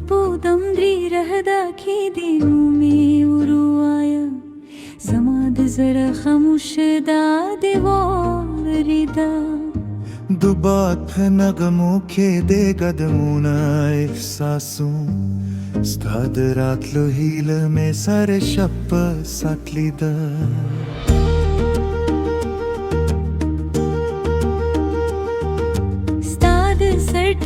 स्पूदम द्री रहदा की दिनों में उरुआया जमाद जरा खामोश दादे वारिदा दुबात नगमों के दे गदमुना ihsasun Stad ratlo hil में सारे शप सातलीदा Stad sert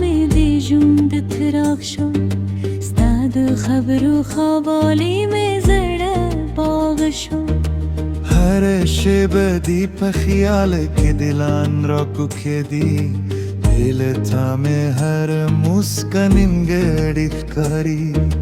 में दे जुंद थराक्षो Stad खबरो खवाली में जड़ा बागशो हर शेब दी पखियाल के दिलान रोकु के दी दिल थामे हर मुस्कानिम गड़ी करी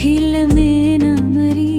हिल में न मरी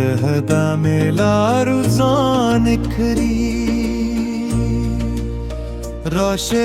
रहदा में लारु जान करी रोशे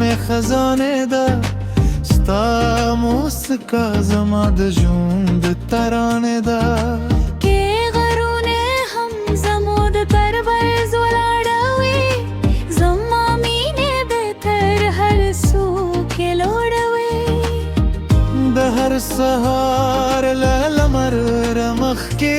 में खजाने दा स्ता मुस्का जमाद जूंद तराने दा के गरूने हम जमूद कर बरज उलाड़वी जमामीने बेहतर हर सू के लोड़वी दहर सहार ललमर रमख के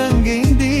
रंगीन दी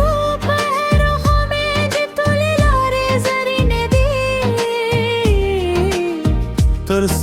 वो पहरो हमें जे तोले लारे जरीने दी तरस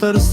तरस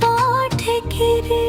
पाठ गिरे